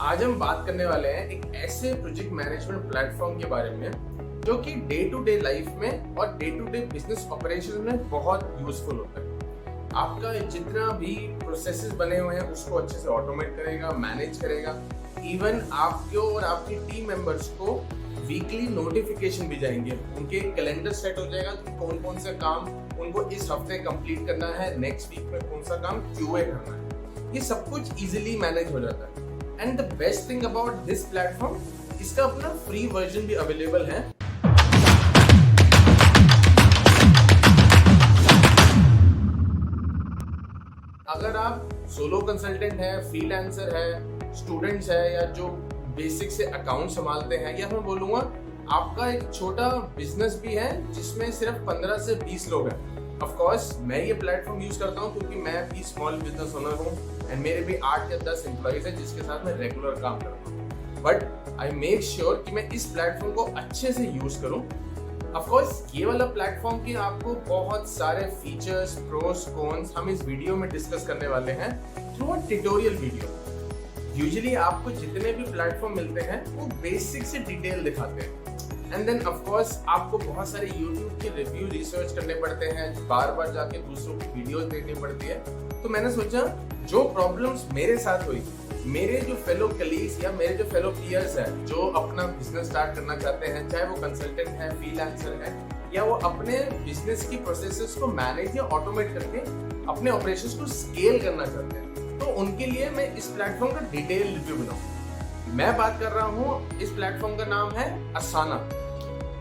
आज हम बात करने वाले हैं एक ऐसे प्रोजेक्ट मैनेजमेंट प्लेटफॉर्म के बारे में जो कि डे टू डे लाइफ में और day to day business operation में बहुत यूजफुल होता है। आपका जितना भी प्रोसेसेस बने हुए हैं उसको अच्छे से ऑटोमेट करेगा, मैनेज करेगा। इवन आपको और आपकी टीम मेंबर्स को वीकली नोटिफिकेशन भी जाएंगे, उनके कैलेंडर सेट हो जाएगा कि कौन कौन सा काम उनको इस हफ्ते कंप्लीट करना है, नेक्स्ट वीक में कौन सा काम क्यूए करना है। ये सब कुछ इजीली मैनेज हो जाता है। And the best thing about this platform, इसका अपना फ्री वर्जन भी अवेलेबल है। अगर आप सोलो कंसल्टेंट है, फ्रीलांसर है, स्टूडेंट्स है, या जो बेसिक से अकाउंट संभालते हैं, या मैं बोलूंगा आपका एक छोटा बिजनेस भी है जिसमें सिर्फ 15 से 20 लोग हैं। ऑफ कोर्स मैं ये प्लेटफॉर्म यूज करता हूँ क्योंकि मैं भी स्मॉल बिजनेस ओनर हूँ एंड मेरे भी 8 या 10 एम्प्लॉइज हैं जिसके साथ मैं रेगुलर काम करता हूँ। बट आई मेक श्योर कि मैं इस प्लेटफॉर्म को अच्छे से यूज करूँ। ऑफ कोर्स ये वाला प्लेटफॉर्म के आपको बहुत सारे फीचर्स, प्रोस, कॉन्स हम इस वीडियो में डिस्कस करने वाले हैं through a tutorial video. Usually आपको जितने भी प्लेटफॉर्म मिलते हैं वो बेसिक से डिटेल दिखाते हैं एंड देन ऑफ कोर्स आपको बहुत सारे YouTube के रिव्यू रिसर्च करने पड़ते हैं, बार बार जाके दूसरों की वीडियोस देखनी पड़ती है। तो मैंने सोचा जो प्रॉब्लम्स मेरे साथ हुई, मेरे जो फेलो कलीग्स या मेरे जो फेलो पीयर्स हैं जो अपना बिजनेस स्टार्ट करना चाहते हैं, चाहे वो कंसल्टेंट है, फ्रीलांसर है, या वो अपने बिजनेस की प्रोसेसेस को मैनेज या ऑटोमेट करके अपने ऑपरेशंस को स्केल करना चाहते हैं, तो उनके लिए मैं इस प्लेटफॉर्म का डिटेल रिव्यू बनाऊंगा। मैं बात कर रहा हूँ, इस प्लेटफॉर्म का नाम है असाना।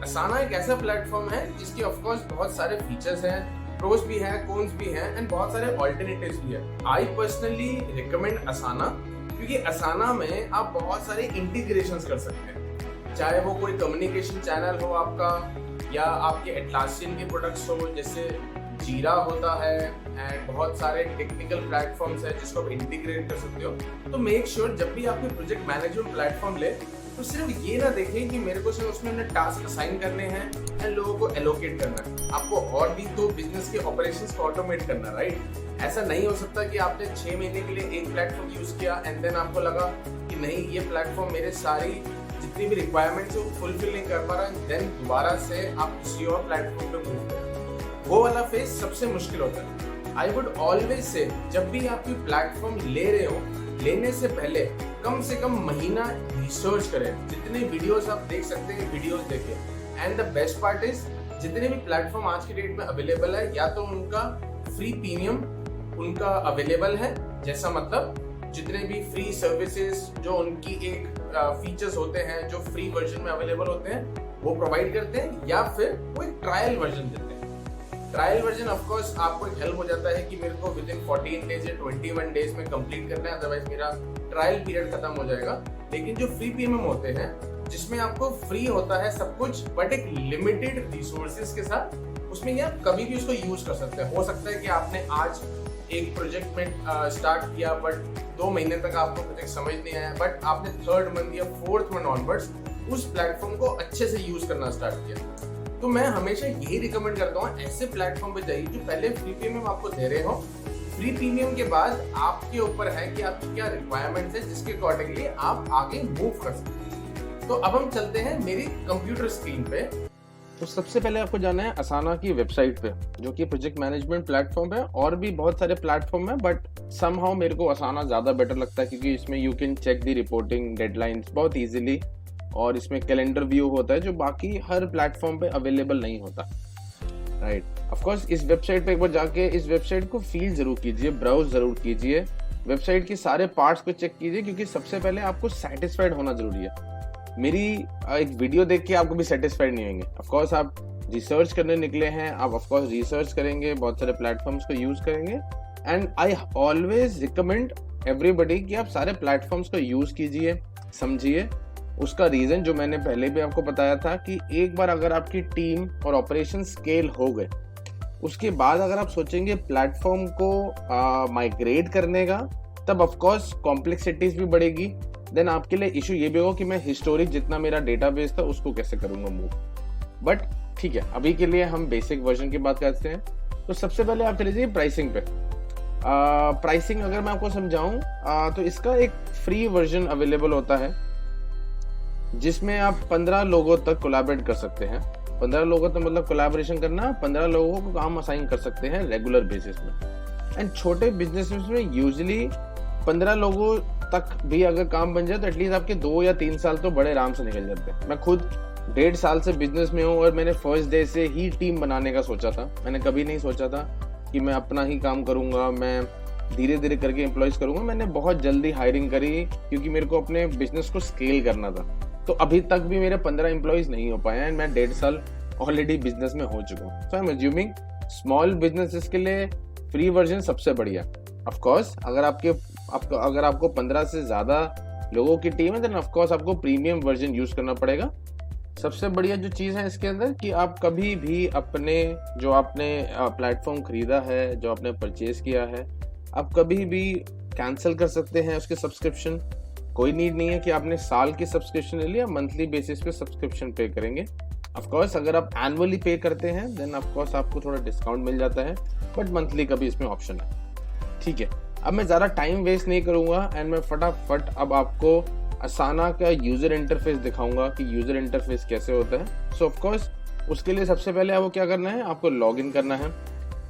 असाना एक ऐसा प्लेटफॉर्म है जिसके ऑफ कोर्स बहुत सारे फीचर्स हैं, प्रोस भी है, कॉन्स भी हैं एंड बहुत सारे ऑल्टरनेटिव्स भी है। आई पर्सनली रिकमेंड असाना क्योंकि असाना में आप बहुत सारे इंटीग्रेशंस कर सकते हैं, चाहे वो कोई कम्युनिकेशन चैनल हो आपका, या आपके एटलासियन के प्रोडक्ट्स हो जैसे जीरा होता है, एंड बहुत सारे टेक्निकल प्लेटफॉर्म्स है जिसको आप इंटीग्रेट कर सकते हो। तो मेक श्योर जब भी आप प्रोजेक्ट मैनेजमेंट प्लेटफॉर्म ले तो सिर्फ ये ना देखें कि मेरे को सिर्फ उसमें टास्क असाइन करने हैं एंड लोगों को एलोकेट करना है। आपको और भी तो बिजनेस के ऑपरेशंस को ऑटोमेट करना, राइट। ऐसा नहीं हो सकता कि आपने 6 महीने के लिए एक प्लेटफॉर्म यूज किया एंड देन आपको लगा कि नहीं ये प्लेटफॉर्म मेरे सारी जितनी भी रिक्वायरमेंट्स है वो फुलफिल नहीं कर पा रहा है, देन दोबारा से आप किसी और प्लेटफॉर्म पे मूव करें। वो वाला फेज सबसे मुश्किल होता है। आई वुड ऑलवेज से जब भी आप कोई प्लेटफॉर्म ले रहे हो, लेने से पहले कम से कम महीना रिसर्च करें। जितने वीडियोस आप देख सकते हैं वीडियोस देखें। And the best part is जितने भी प्लेटफॉर्म आज के डेट में अवेलेबल है, या तो उनका फ्री प्रीमियम उनका अवेलेबल है, जैसा मतलब जितने भी फ्री सर्विसेज जो उनकी एक फीचर्स होते हैं जो फ्री वर्जन में अवेलेबल होते हैं वो प्रोवाइड करते हैं, या फिर वो एक ट्रायल वर्जन देते हैं। ट्रायल वर्जन ऑफ कोर्स आपको एक हेल्प हो जाता है कि मेरे को विद इन 14 डेज या 21 डेज में कंप्लीट करना है, अदरवाइज मेरा ट्रायल पीरियड खत्म हो जाएगा। लेकिन जो फ्री प्रीमियम होते हैं जिसमें आपको फ्री होता है सब कुछ बट एक लिमिटेड रिसोर्सेज के साथ, उसमें ये आप कभी भी उसको यूज कर सकते हैं। हो सकता है कि आपने आज एक प्रोजेक्ट में स्टार्ट किया बट 2 महीने तक आपको प्रोजेक्ट समझ नहीं आया, बट आपने 3rd मंथ या 4th मंथ ऑनवर्ड्स उस प्लेटफॉर्म को अच्छे से यूज करना स्टार्ट किया। तो मैं हमेशा यही रिकमेंड करता हूँ ऐसे प्लेटफॉर्म पे जाइए जो पहले फ्री प्रीमियम आपको दे रहे हो। फ्री प्रीमियम के बाद आपके ऊपर है कि आपकी क्या रिक्वायरमेंट्स है जिसके अकॉर्डिंगली आप आगे मूव कर सकते हैं। तो अब हम चलते हैं मेरी कंप्यूटर स्क्रीन पे। तो सबसे पहले आपको जाना है असाना की वेबसाइट पे, जो कि प्रोजेक्ट मैनेजमेंट प्लेटफॉर्म है। और भी बहुत सारे प्लेटफॉर्म है बट समहाउ मेरे को असाना ज्यादा बेटर लगता है क्योंकि इसमें you can check the reporting deadlines बहुत इजीली, और इसमें कैलेंडर व्यू होता है जो बाकी हर प्लेटफॉर्म पे अवेलेबल नहीं होता, राइट। ऑफ कोर्स इस वेबसाइट पे एक बार जाके इस वेबसाइट को फील जरूर कीजिए, ब्राउज जरूर कीजिए, वेबसाइट के सारे पार्ट्स को चेक कीजिए, क्योंकि सबसे पहले आपको सेटिस्फाइड होना जरूरी है। मेरी एक वीडियो देख के आपको भी सेटिस्फाइड नहीं होंगे। ऑफ कोर्स आप रिसर्च करने निकले हैं, आप ऑफ कोर्स रिसर्च करेंगे, बहुत सारे प्लेटफॉर्म्स को यूज करेंगे, and I always recommend everybody कि आप सारे प्लेटफॉर्म्स को यूज कीजिए, समझिए। उसका रीजन जो मैंने पहले भी आपको बताया था कि एक बार अगर आपकी टीम और ऑपरेशन स्केल हो गए, उसके बाद अगर आप सोचेंगे प्लेटफॉर्म को माइग्रेट करने का, तब ऑफ कोर्स कॉम्प्लेक्सिटीज भी बढ़ेगी। देन आपके लिए इशू ये भी होगा कि मैं हिस्टोरिक जितना मेरा डेटाबेस था उसको कैसे करूंगा मूव। बट ठीक है, अभी के लिए हम बेसिक वर्जन की बात करते हैं। तो सबसे पहले आप चले जाइए प्राइसिंग पे। प्राइसिंग अगर मैं आपको समझाऊं तो इसका एक फ्री वर्जन अवेलेबल होता है जिसमें आप 15 लोगों तक कोलैबोरेट कर सकते हैं। 15 लोगों तक मतलब कोलैबोरेशन करना, 15 लोगों को काम असाइन कर सकते हैं रेगुलर बेसिस में। एंड छोटे बिजनेस में यूजुअली 15 लोगों तक भी अगर काम बन जाए तो एटलीस्ट आपके 2 या 3 साल तो बड़े आराम से निकल जाते हैं। मैं खुद 1.5 साल से बिजनेस में हूँ और मैंने फर्स्ट डे से ही टीम बनाने का सोचा था। मैंने कभी नहीं सोचा था कि मैं अपना ही काम करूंगा, मैं धीरे धीरे करके एम्प्लॉयज करूंगा। मैंने बहुत जल्दी हायरिंग करी क्योंकि मेरे को अपने बिजनेस को स्केल करना था। तो अभी तक भी मेरे 15 एम्प्लॉयज नहीं हो पाए हैं। मैं 1.5 साल ऑलरेडी बिजनेस में हो चुका हूँ। So I am assuming small businesses के लिए फ्री वर्जन सबसे बढ़िया। ऑफ कोर्स अगर आपको 15 से ज्यादा लोगों की टीम है देन ऑफ कोर्स आपको प्रीमियम वर्जन यूज करना पड़ेगा। सबसे बढ़िया जो चीज है इसके अंदर कि आप कभी भी अपने जो आपने प्लेटफॉर्म खरीदा है, जो आपने परचेज किया है, आप कभी भी कैंसिल कर सकते हैं उसके सब्सक्रिप्शन। कोई नीड नहीं है कि आपने साल की सब्सक्रिप्शन ले लिया, मंथली बेसिस पे सब्सक्रिप्शन पे करेंगे। ऑफ कोर्स अगर आप एनुअली पे करते हैं देन ऑफ कोर्स आपको थोड़ा डिस्काउंट मिल जाता है, बट मंथली का भी इसमें ऑप्शन है। ठीक है, अब मैं ज़्यादा टाइम वेस्ट नहीं करूंगा एंड मैं फटाफट अब आपको असाना का यूजर इंटरफेस दिखाऊंगा कि यूजर इंटरफेस कैसे होता है। सो ऑफ कोर्स उसके लिए सबसे पहले आपको क्या करना है, आपको लॉगिन करना है।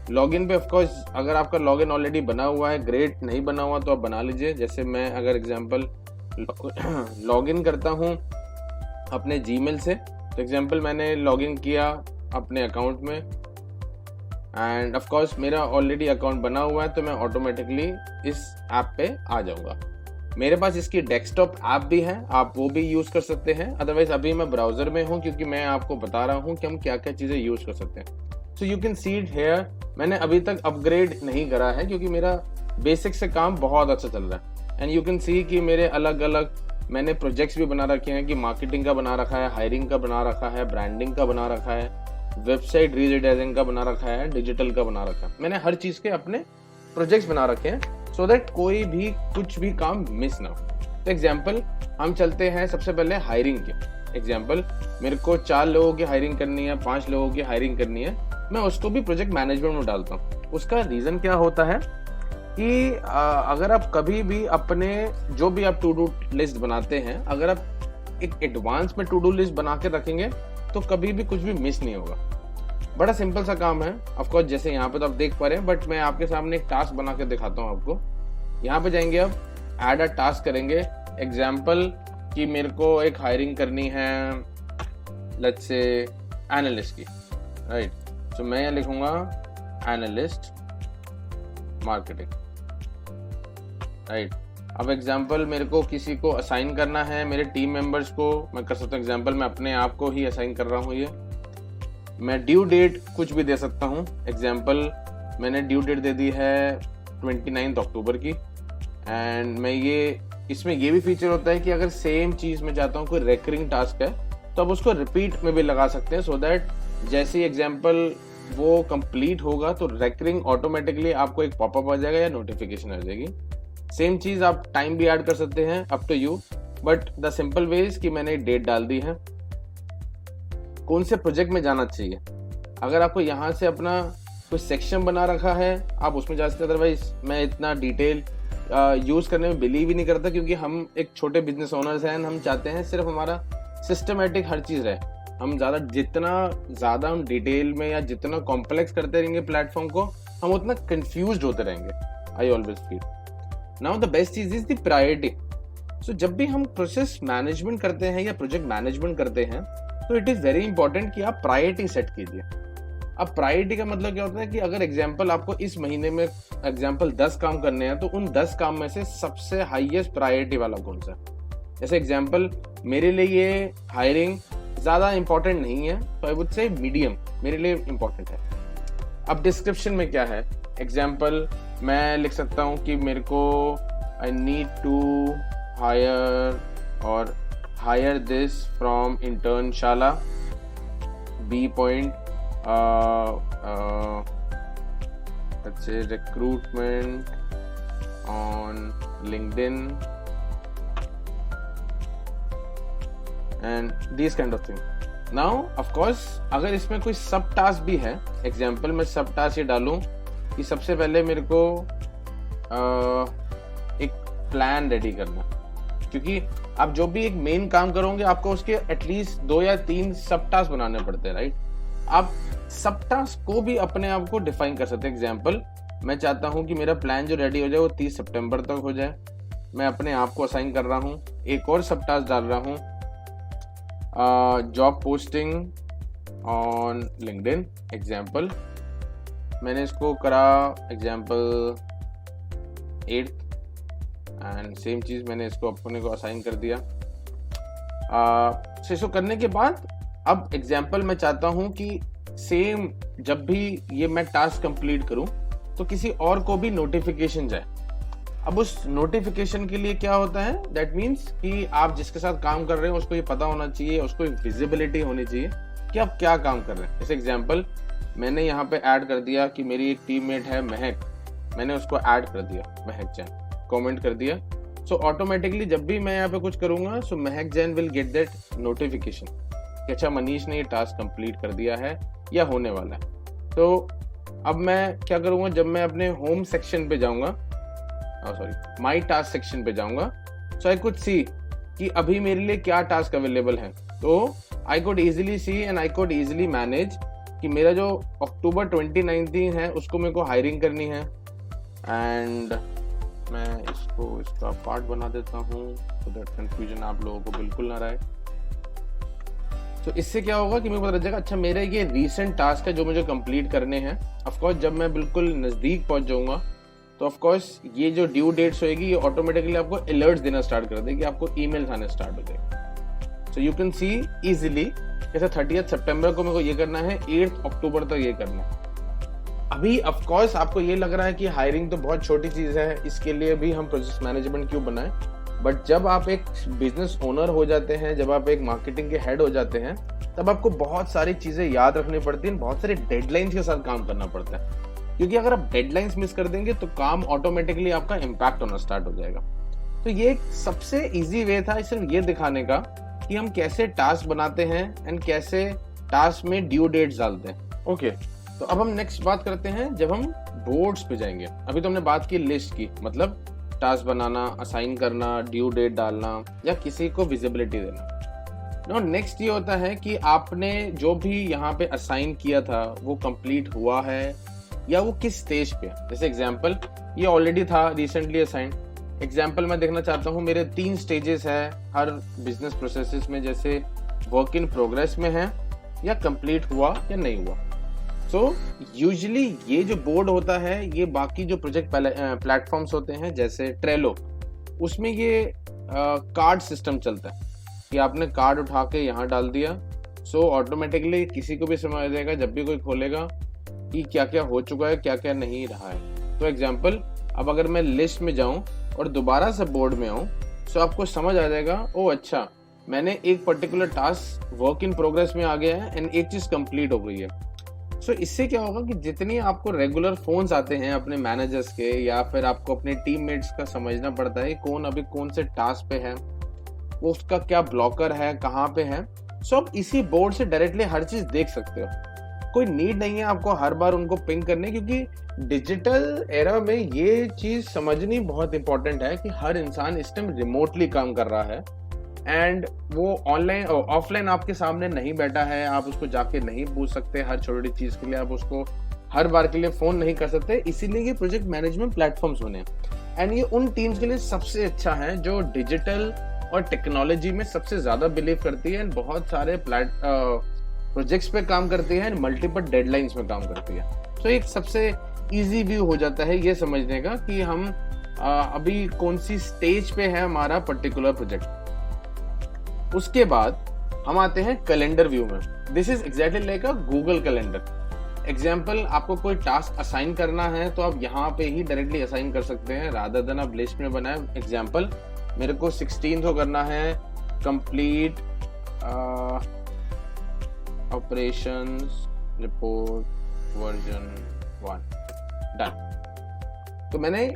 लॉगिन पे ऑफ कोर्स अगर आपका लॉगिन ऑलरेडी बना हुआ है ग्रेट, नहीं बना हुआ तो आप बना लीजिए। जैसे मैं अगर एग्जांपल लॉगिन करता हूं अपने जीमेल से, तो एग्जांपल मैंने लॉगिन किया अपने अकाउंट में एंड ऑफ कोर्स मेरा ऑलरेडी अकाउंट बना हुआ है तो मैं ऑटोमेटिकली इस ऐप पे आ जाऊंगा। मेरे पास इसकी डेस्कटॉप ऐप भी है, आप वो भी यूज कर सकते हैं। अदरवाइज अभी मैं ब्राउजर में हूँ क्योंकि मैं आपको बता रहा हूँ कि हम क्या क्या चीजें यूज कर सकते हैं। So you can see it here. मैंने अभी तक अपग्रेड नहीं करा है क्योंकि मेरा बेसिक से काम बहुत अच्छा चल रहा है। एंड यू कैन सी कि मेरे अलग अलग मैंने प्रोजेक्ट्स भी बना रखे हैं कि मार्केटिंग का बना रखा है, हायरिंग का बना रखा है, ब्रांडिंग का बना रखा है, वेबसाइट रीडिजाइनिंग का बना रखा है, डिजिटल का बना रखा है। मैंने हर चीज के अपने प्रोजेक्ट्स बना रखे हैं सो दैट कोई भी कुछ भी काम मिस ना हो। तो एग्जाम्पल हम चलते हैं सबसे पहले हायरिंग के। एग्जाम्पल मेरे को 4 लोगों की हायरिंग करनी है, 5 लोगों की हायरिंग करनी है, मैं उसको भी प्रोजेक्ट मैनेजमेंट में डालता हूँ। उसका रीजन क्या होता है कि अगर आप कभी भी अपने जो भी आप टू डू लिस्ट बनाते हैं, अगर आप एक एडवांस में टू डू लिस्ट बना के रखेंगे तो कभी भी कुछ भी मिस नहीं होगा। बड़ा सिंपल सा काम है। ऑफ कोर्स जैसे यहाँ पे तो आप देख पा रहे हैं, बट मैं आपके सामने एक टास्क बना के दिखाता हूँ आपको। यहाँ पे जाएंगे, अब ऐड अ टास्क करेंगे। एग्जाम्पल कि मेरे को एक हायरिंग करनी है लेट्स से एनालिस्ट की, राइट। तो मैं यहाँ लिखूंगा एनालिस्ट मार्केटिंग, राइट। अब एग्जाम्पल मेरे को किसी को असाइन करना है, मेरे टीम मेंबर्स को मैं कर सकता हूँ। एग्जाम्पल मैं अपने आप को ही असाइन कर रहा हूँ। ये मैं ड्यू डेट कुछ भी दे सकता हूँ। एग्जाम्पल मैंने ड्यू डेट दे दी है 29 अक्टूबर की। एंड मैं इसमें ये भी फीचर होता है कि अगर सेम चीज में चाहता हूँ कोई रेकरिंग टास्क है तो आप उसको रिपीट में भी लगा सकते हैं, सो दैट जैसे एग्जाम्पल वो कंप्लीट होगा तो रेकरिंग ऑटोमेटिकली आपको एक पॉपअप आ जाएगा या नोटिफिकेशन आ जाएगी। सेम चीज आप टाइम भी ऐड कर सकते हैं, up to you, but the simple way is कि मैंने डेट डाल दी है। कौन से प्रोजेक्ट में जाना चाहिए, अगर आपको यहाँ से अपना कोई सेक्शन बना रखा है आप उसमें जा सकते हैं। अदरवाइज मैं इतना डिटेल यूज करने में बिलीव ही नहीं करता क्योंकि हम एक छोटे बिजनेस ओनर्स हैं। हम चाहते हैं सिर्फ हमारा सिस्टमेटिक हर चीज रहे। हम जितना ज्यादा हम डिटेल में या जितना कॉम्प्लेक्स करते रहेंगे प्लेटफॉर्म को, हम उतना कंफ्यूज होते रहेंगे। I always feel now the best चीज इज द प्रायोरिटी। सो जब भी हम प्रोसेस मैनेजमेंट करते हैं या प्रोजेक्ट मैनेजमेंट करते हैं तो इट इज वेरी इंपॉर्टेंट कि आप प्रायोरिटी सेट कीजिए। अब प्रायोरिटी का मतलब क्या होता है कि अगर एग्जाम्पल आपको इस महीने में एग्जाम्पल 10 काम करने हैं तो उन 10 काम में से सबसे हाईएस्ट प्रायोरिटी वाला कौन सा है। जैसे एग्जाम्पल मेरे लिए ये हायरिंग ज्यादा इंपॉर्टेंट नहीं है तो आई वुड से मीडियम मेरे लिए इंपॉर्टेंट है। अब डिस्क्रिप्शन में क्या है, एग्जाम्पल मैं लिख सकता हूँ कि मेरे को आई नीड टू हायर और hire this from Internshala B point let's say recruitment on LinkedIn and these kind of thing. Now of course अगर इसमें कोई सब टास्क भी है, एग्जाम्पल मैं सब टास्क ये डालूं कि सबसे पहले मेरे को एक प्लान रेडी करना, क्योंकि आप जो भी एक मेन काम करोगे आपको उसके एटलीस्ट 2 या 3 सब टास्क बनाने पड़ते हैं, राइट। आप सब टास्क को भी अपने आप को डिफाइन कर सकते हैं। एग्जाम्पल, मैं चाहता हूं कि मेरा प्लान जो रेडी हो जाए वो 30 सितंबर तक हो जाए। मैं अपने आप को असाइन कर रहा हूं, एक और सब टास्क डाल रहा हूं, job posting on LinkedIn. Example, मैंने इसको करा एग्जाम्पल 8th एंड सेम चीज मैंने इसको अपने को असाइन कर दिया। इसको करने के बाद अब एग्जाम्पल मैं चाहता हूं कि सेम जब भी ये मैं टास्क कंप्लीट करूं तो किसी और को भी नोटिफिकेशन जाए। अब उस नोटिफिकेशन के लिए क्या होता है, दैट मीन्स कि आप जिसके साथ काम कर रहे हैं उसको ये पता होना चाहिए, उसको एक विजिबिलिटी होनी चाहिए कि आप क्या काम कर रहे हैं। जैसे एग्जाम्पल, मैंने यहाँ पे ऐड कर दिया कि मेरी एक टीममेट है महक, मैंने उसको ऐड कर दिया, महक जैन, कमेंट कर दिया। सो ऑटोमेटिकली जब भी मैं यहाँ पे कुछ करूंगा सो महक Jain will get that notification कि अच्छा मनीष ने ये टास्क कंप्लीट कर दिया है या होने वाला है। तो अब मैं क्या करूंगा, जब मैं अपने होम सेक्शन पे जाऊंगा, सॉरी माई टास्क सेक्शन पे जाऊंगा, सो आई कुड सी कि अभी मेरे लिए क्या टास्क अवेलेबल है। तो I could easily C and I could easily manage कि मेरा जो अक्टूबर 2019 है उसको मेरे को हायरिंग करनी है। एंड मैं इसको इसका पार्ट बना देता हूँ so that कंफ्यूजन आप लोगों को बिल्कुल ना रहे। तो इससे क्या होगा कि मेरे को पता चलेगा अच्छा मेरे ये रीसेंट टास्क है जो मुझे कंप्लीट करने हैं। ऑफकोर्स जब मैं बिल्कुल नज़दीक पहुंच जाऊंगा तो ऑफकोर्स ये जो ड्यू डेट्स होएगी ये ऑटोमेटिकली आपको अलर्ट्स देना स्टार्ट कर देगी, आपको ईमेल्स आने स्टार्ट हो जाएंगे। So you can see easily जैसे 30 सितंबर को मेरे को ये करना है, 8 अक्टूबर तक ये करना है। अभी ऑफकोर्स आपको ये लग रहा है कि हायरिंग तो बहुत छोटी चीज है, इसके लिए भी हम प्रोजेक्ट मैनेजमेंट क्यों बनाएं। बट जब आप एक बिजनेस ओनर हो जाते हैं, जब आप एक मार्केटिंग के हेड हो जाते हैं, तब आपको बहुत सारी चीजें याद रखनी पड़ती हैं, बहुत सारे डेडलाइंस के साथ काम करना पड़ता है। क्योंकि अगर आप डेडलाइंस मिस कर देंगे तो काम ऑटोमेटिकली आपका इम्पैक्ट होना स्टार्ट हो जाएगा। तो ये एक सबसे इजी वे था सिर्फ ये दिखाने का कि हम कैसे टास्क बनाते हैं एंड कैसे टास्क में ड्यू डेट्स डालते हैं। ओके, तो अब हम नेक्स्ट बात करते हैं जब हम बोर्ड्स पे जाएंगे। अभी तो हमने बात की लिस्ट की, मतलब टास्क बनाना, असाइन करना, ड्यू डेट डालना या किसी को विजिबिलिटी देना। नो नेक्स्ट ये होता है कि आपने जो भी यहाँ पे असाइन किया था वो कंप्लीट हुआ है या वो किस स्टेज पे। जैसे एग्जांपल ये ऑलरेडी था रिसेंटली असाइन। एग्जांपल मैं देखना चाहता हूँ मेरे 3 स्टेजेस है हर बिजनेस प्रोसेसेस में, जैसे वर्क इन प्रोग्रेस में है या कंप्लीट हुआ या नहीं हुआ। सो यूजुअली ये जो बोर्ड होता है ये बाकी जो प्रोजेक्ट प्लेटफॉर्म्स होते हैं जैसे ट्रेलो, उसमें ये कार्ड सिस्टम चलता है कि आपने कार्ड उठा के यहाँ डाल दिया। सो ऑटोमेटिकली किसी को भी समझ आ जाएगा जब भी कोई खोलेगा कि क्या क्या हो चुका है, क्या क्या नहीं रहा है। तो एग्जाम्पल, अब अगर मैं लिस्ट में जाऊं और दोबारा से बोर्ड में आऊं सो आपको समझ आ जाएगा ओ अच्छा मैंने एक particular task work in progress में आ गया है एंड एक चीज कंप्लीट हो गई है। सो इससे क्या होगा कि जितनी आपको रेगुलर फोन्स आते हैं अपने मैनेजर्स के या फिर आपको अपने टीममेट्स का समझना पड़ता है कौन अभी कौन से टास्क पे है, वो उसका क्या ब्लॉकर है, कहाँ पे है। सो आप इसी बोर्ड से डायरेक्टली हर चीज देख सकते हो। कोई नीड नहीं है आपको हर बार उनको पिंग करने, क्योंकि डिजिटल एरा में ये चीज समझनी बहुत इंपॉर्टेंट है कि हर इंसान इस टाइम रिमोटली काम कर रहा है एंड वो ऑनलाइन ऑफलाइन आपके सामने नहीं बैठा है, आप उसको जाके नहीं पूछ सकते हर छोटी चीज के लिए, आप उसको हर बार के लिए फोन नहीं कर सकते। इसीलिए ये प्रोजेक्ट मैनेजमेंट प्लेटफॉर्म्स बने एंड ये उन टीम्स के लिए सबसे अच्छा है जो डिजिटल और टेक्नोलॉजी में सबसे ज्यादा बिलीव करती है एंड बहुत सारे प्रोजेक्ट्स पे काम करती है एंड मल्टीपल डेडलाइंस में काम करती है। तो एक सबसे इजी व्यू हो जाता है ये समझने का कि हम अभी कौन सी स्टेज पे है हमारा पर्टिकुलर प्रोजेक्ट। उसके बाद हम आते हैं कैलेंडर व्यू में। This is exactly like a Google calendar. Example, आपको कोई टास्क असाइन करना है तो आप यहाँ पे ही डायरेक्टली असाइन कर सकते हैं रादर देन आप लिस्ट में बनाए। एग्जाम्पल, मेरे को 16 को करना है complete operations report version 1 done. तो मैं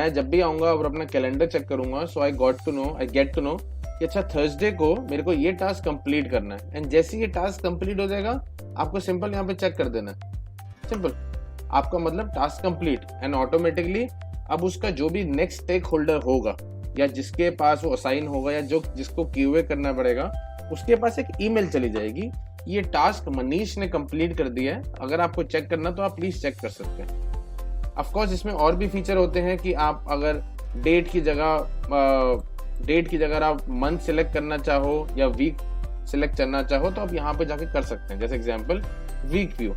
जब भी आऊंगा और अपना कैलेंडर चेक करूंगा सो आई गेट टू नो कि अच्छा थर्सडे को मेरे को ये टास्क कंप्लीट करना है एंड जैसे ये टास्क कंप्लीट हो जाएगा आपको सिंपल यहाँ पे चेक कर देना है। सिंपल आपका मतलब टास्क कंप्लीट, एंड ऑटोमेटिकली अब उसका जो भी नेक्स्ट स्टेक होल्डर होगा या जिसके पास वो असाइन होगा या जो जिसको क्यूए करना पड़ेगा, उसके पास एक ईमेल चली जाएगी, ये टास्क मनीष ने कंप्लीट कर दिया है, अगर आपको चेक करना तो आप प्लीज चेक कर सकते हैं। ऑफ कोर्स इसमें और भी फीचर होते हैं कि आप अगर डेट की जगह आप मंथ सिलेक्ट करना चाहो या वीक सिलेक्ट करना चाहो तो आप यहाँ पे जाके कर सकते हैं। जैसे example week view,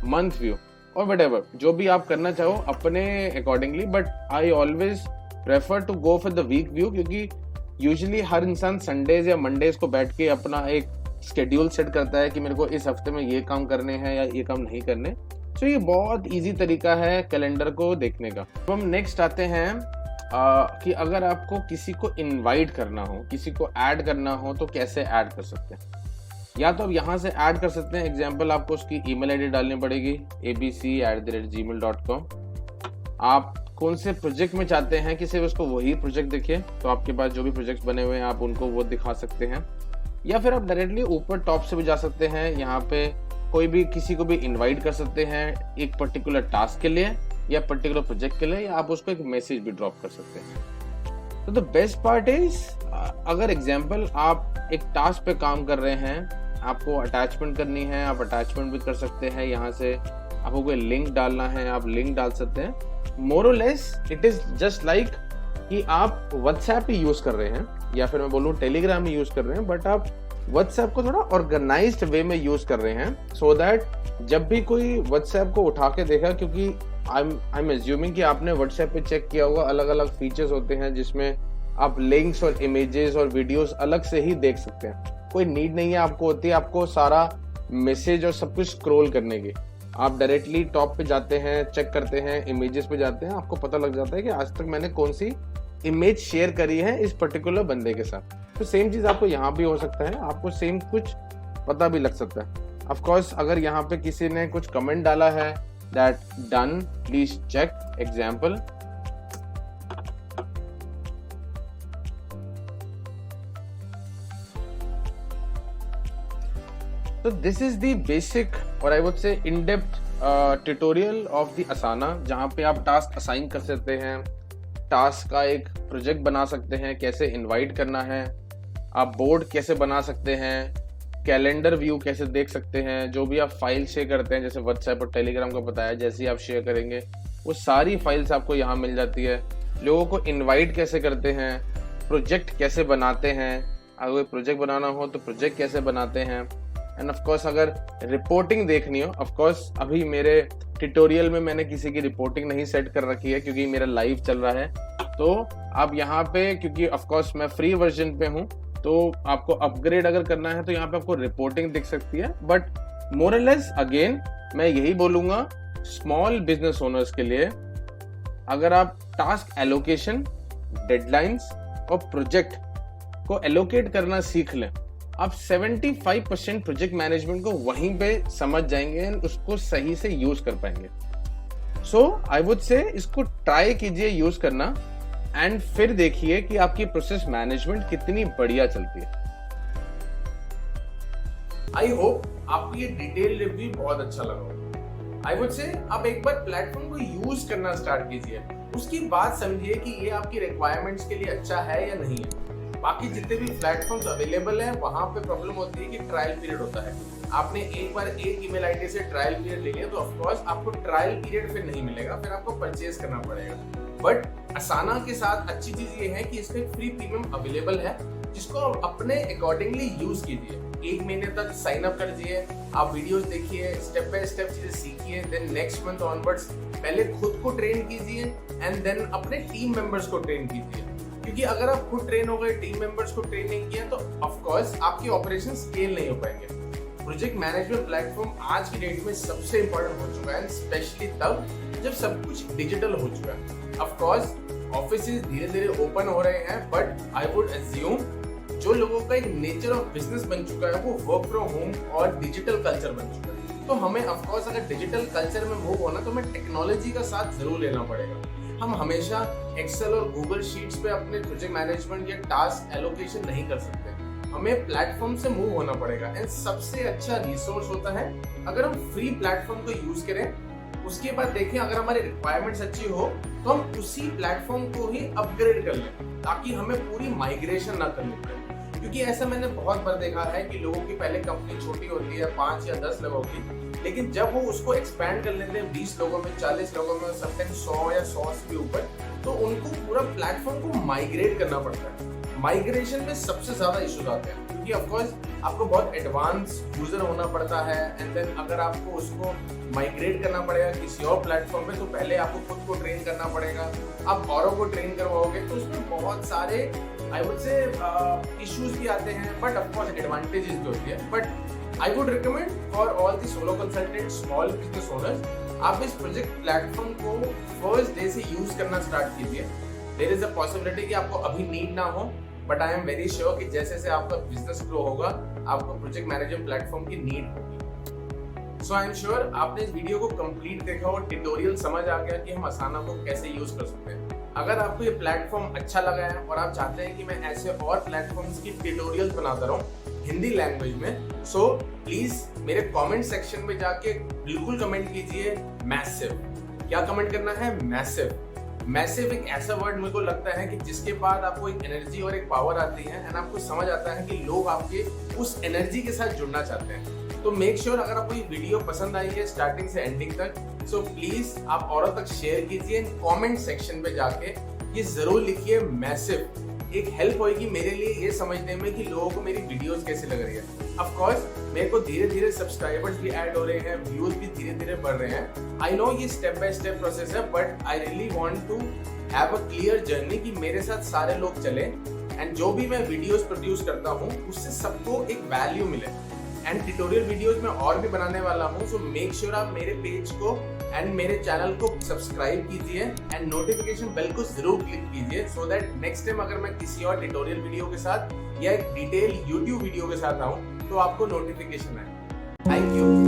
month view और व्हाटएवर जो भी आप करना चाहो अपने accordingly, but I always prefer to go for the week view, क्योंकि यूजुअली हर इंसान संडेज या मंडेज को बैठ के अपना एक शेड्यूल सेट करता है कि मेरे को इस हफ्ते में ये काम करने हैं या ये काम नहीं करने। तो ये बहुत इजी तरीका है कैलेंडर को देखने का। तो हम नेक्स्ट आते हैं कि अगर आपको किसी को इनवाइट करना हो, किसी को ऐड करना हो तो कैसे ऐड कर सकते हैं। या तो आप यहाँ से ऐड कर सकते हैं, एग्जाम्पल आपको उसकी ईमेल आईडी डालनी पड़ेगी abc@gmail.com। आप कौन से प्रोजेक्ट में चाहते हैं कि सिर्फ उसको वही प्रोजेक्ट दिखे, तो आपके पास जो भी प्रोजेक्ट बने हुए हैं आप उनको वो दिखा सकते हैं, या फिर आप डायरेक्टली ऊपर टॉप से भी जा सकते हैं। यहाँ पे कोई भी किसी को भी इनवाइट कर सकते हैं एक पर्टिकुलर टास्क के लिए या पर्टिकुलर प्रोजेक्ट के लिए, या आप उसको एक मैसेज भी ड्रॉप कर सकते हैं। तो द बेस्ट पार्ट इज, अगर एग्जाम्पल आप एक टास्क पे काम कर रहे हैं, आपको अटैचमेंट करनी है, आप अटैचमेंट भी कर सकते हैं। यहाँ से आपको कोई लिंक डालना है, आप लिंक डाल सकते हैं। मोर और less it is just like कि आप व्हाट्सएप ही यूज कर रहे हैं या फिर मैं बोलूँ टेलीग्राम ही यूज कर रहे हैं, बट आप व्हाट्सएप को थोड़ा ऑर्गेनाइज्ड वे में यूज कर रहे हैं, सो दैट जब भी कोई व्हाट्सएप को उठा के देखा, क्योंकि आई एम एज्यूमिंग कि आपने व्हाट्सएप पे चेक किया होगा, अलग अलग फीचर्स होते हैं जिसमें आप लिंक्स और इमेजेस और वीडियोस अलग से ही देख सकते हैं। कोई नीड नहीं है आपको होती है आपको सारा मैसेज और सब कुछ स्क्रॉल करने की। आप डायरेक्टली टॉप पे जाते हैं, चेक करते हैं, इमेजेस पे जाते हैं, आपको पता लग जाता है कि आज तक मैंने कौन सी इमेज शेयर करी है इस पर्टिकुलर बंदे के साथ। तो सेम चीज आपको यहाँ भी हो सकता है, आपको सेम कुछ पता भी लग सकता है। ऑफ कोर्स अगर यहाँ पे किसी ने कुछ कमेंट डाला है that done please check example, तो दिस इज द बेसिक और I would say in depth tutorial of the Asana, जहाँ पे आप टास्क असाइन कर सकते हैं, टास्क का एक प्रोजेक्ट बना सकते हैं, कैसे इनवाइट करना है, आप बोर्ड कैसे बना सकते हैं, कैलेंडर व्यू कैसे देख सकते हैं, जो भी आप फाइल शेयर करते हैं जैसे व्हाट्सएप और टेलीग्राम का बताया, जैसे ही आप शेयर करेंगे वो सारी फाइल्स आपको यहाँ मिल जाती है। लोगों को इनवाइट कैसे करते हैं, प्रोजेक्ट कैसे बनाते हैं, अगर कोई प्रोजेक्ट बनाना हो तो प्रोजेक्ट कैसे बनाते हैं, एंड ऑफ कोर्स अगर रिपोर्टिंग देखनी हो, ऑफ कोर्स अभी मेरे ट्यूटोरियल में मैंने किसी की रिपोर्टिंग नहीं सेट कर रखी है क्योंकि मेरा लाइव चल रहा है। तो आप यहाँ पे, क्योंकि ऑफ कोर्स मैं फ्री वर्जन पे हूँ, तो आपको अपग्रेड अगर करना है तो यहाँ पे आपको रिपोर्टिंग दिख सकती है। बट मोर और लेस अगेन मैं यही बोलूंगा स्मॉल बिजनेस ओनर्स के लिए, अगर आप टास्क एलोकेशन, डेडलाइंस और प्रोजेक्ट को एलोकेट करना सीख लें, आप 75% प्रोजेक्ट मैनेजमेंट को वहीं पे समझ जाएंगे एंड उसको सही से यूज कर पाएंगे। सो आई वुड से इसको ट्राई कीजिए यूज करना, एंड फिर देखिए कि आपकी प्रोसेस मैनेजमेंट कितनी बढ़िया चलती है। आई होप आपको ये डिटेल रिव्यू बहुत अच्छा लगा। आई वुड से आप एक बार प्लेटफॉर्म को यूज करना स्टार्ट कीजिए, उसकी बात समझिए कि ये आपकी रिक्वायरमेंट्स के लिए अच्छा है या नहीं है। बाकी जितने भी प्लेटफॉर्म्स अवेलेबल हैं वहां पे प्रॉब्लम होती है कि ट्रायल पीरियड होता है। आपने एक बार एक ईमेल आईडी से ट्रायल पीरियड ले लिया तो ऑफ कोर्स आपको ट्रायल पीरियड फिर नहीं मिलेगा, फिर आपको परचेज करना पड़ेगा। बट असाना के साथ अच्छी चीज ये है कि इसमें फ्री प्रीमियम अवेलेबल है, जिसको आप अपने अकॉर्डिंगली यूज कीजिए। 1 महीने तक साइन अप कर दीजिए, आप वीडियोस देखिए, स्टेप बाय स्टेप चीजें सीखिए, देन नेक्स्ट मंथ ऑनवर्ड्स पहले खुद को ट्रेन कीजिए एंड देन अपने टीम मेंबर्स को ट्रेन कीजिए। क्योंकि अगर आप खुद ट्रेन हो गए, टीम मेंबर्स को ट्रेन नहीं किया, तो ऑफ कोर्स आपकी ऑपरेशन स्केल नहीं हो पाएंगे। प्रोजेक्ट मैनेजमेंट प्लेटफॉर्म आज की डेट में सबसे इंपॉर्टेंट हो चुका है, स्पेशली तब जब सब कुछ डिजिटल हो चुका है। ऑफ कोर्स ऑफिसेज धीरे धीरे ओपन हो रहे हैं, बट आई वुड अज्यूम जो लोगों का एक नेचर ऑफ बिजनेस बन चुका है वो वर्क फ्रॉम होम और डिजिटल कल्चर बन चुका है। तो हमें ऑफ कोर्स अगर डिजिटल कल्चर में मूव होना तो हमें टेक्नोलॉजी का साथ जरूर लेना पड़ेगा। हम हमेशा एक्सेल और गूगल शीट्स पे अपने प्रोजेक्ट मैनेजमेंट या टास्क एलोकेशन नहीं कर सकते, हमें प्लेटफॉर्म से मूव होना पड़ेगा। एंड सबसे अच्छा रिसोर्स होता है अगर हम फ्री प्लेटफॉर्म को यूज करें उसके बाद देखें अगर हमारी रिक्वायरमेंट्स अच्छी हो तो हम उसी प्लेटफॉर्म को ही अपग्रेड कर लें, ताकि हमें पूरी माइग्रेशन ना करनी पड़े। क्योंकि ऐसा मैंने बहुत बार देखा है कि लोगों की पहले कंपनी छोटी होती है 5 या 10 लोगों की, लेकिन जब वो उसको एक्सपैंड कर लेते हैं 20 लोगों में, 40 लोगों में, समटाइम्स 100 या 100 से भी ऊपर, तो उनको पूरा प्लेटफॉर्म को माइग्रेट करना पड़ता है। माइग्रेशन में सबसे ज्यादा इश्यूज आते हैं, क्योंकि ऑफ कोर्स आपको बहुत एडवांस यूजर होना पड़ता है, एंड देन अगर आपको उसको माइग्रेट करना पड़ेगा किसी और प्लेटफॉर्म पे, तो पहले आपको खुद को ट्रेन करना पड़ेगा। आप औरों को ट्रेन करवाओगे तो उसमें बहुत सारे आई वुड से इश्यूज भी आते हैं, बट ऑफ कोर्स एडवांटेजेस भी होती है। But I would recommend for all the solo consultant, small business owners, आप इस प्रोजेक्ट प्लेटफॉर्म को फर्स्ट डे से यूज करना स्टार्ट कीजिए। देयर इज अ पॉसिबिलिटी कि आपको अभी नीड ना हो, but I am very sure कि जैसे जैसे आपका बिजनेस ग्रो होगा आपको प्रोजेक्ट मैनेजमेंट प्लेटफॉर्म की नीड होगी। सो आई एम श्योर आपने इस वीडियो को कंप्लीट देखा और ट्यूटोरियल समझ आ गया कि हम असाना को कैसे यूज कर सकते हैं। अगर आपको ये प्लेटफॉर्म अच्छा लगा है और आप चाहते हैं कि मैं ऐसे और प्लेटफॉर्म्स की ट्यूटोरियल बनाता रहूं हिंदी लैंग्वेज में, सो प्लीज मेरे कमेंट सेक्शन में जाके बिल्कुल कमेंट कीजिए मैसिव। क्या कमेंट करना है? मैसिव। मैसिव एक ऐसा वर्ड मेरे को लगता है कि जिसके बाद आपको एक एनर्जी और एक पावर आती है, एंड आपको समझ आता है कि लोग आपके उस एनर्जी के साथ जुड़ना चाहते हैं। तो मेक श्योर अगर आपको ये वीडियो पसंद आई है स्टार्टिंग से एंडिंग तक, सो प्लीज आप औरों तक शेयर कीजिए। कमेंट सेक्शन पे जाके ये जरूर लिखिए मैसिव। एक हेल्प होगी मेरे लिए ये समझने में कि लोगों को मेरी वीडियोस कैसे लग रही है। ऑफ कोर्स मेरे को धीरे धीरे सब्सक्राइबर्स भी ऐड हो रहे हैं, व्यूज भी धीरे धीरे बढ़ रहे हैं। आई नो ये स्टेप बाय स्टेप प्रोसेस है, but I really want to have a clear journey कि मेरे साथ सारे लोग चले, एंड जो भी मैं वीडियोस प्रोड्यूस करता हूँ उससे सबको एक वैल्यू मिले। एंड ट्यूटोरियल वीडियोस में और भी बनाने वाला हूँ, सो मेक श्योर आप मेरे पेज को एंड मेरे चैनल को सब्सक्राइब कीजिए एंड नोटिफिकेशन बेल को जरूर क्लिक कीजिए, सो दैट नेक्स्ट टाइम अगर मैं किसी और ट्यूटोरियल वीडियो के साथ या एक डिटेल यूट्यूब वीडियो के साथ आऊँ तो आपको नोटिफिकेशन आए। Thank you.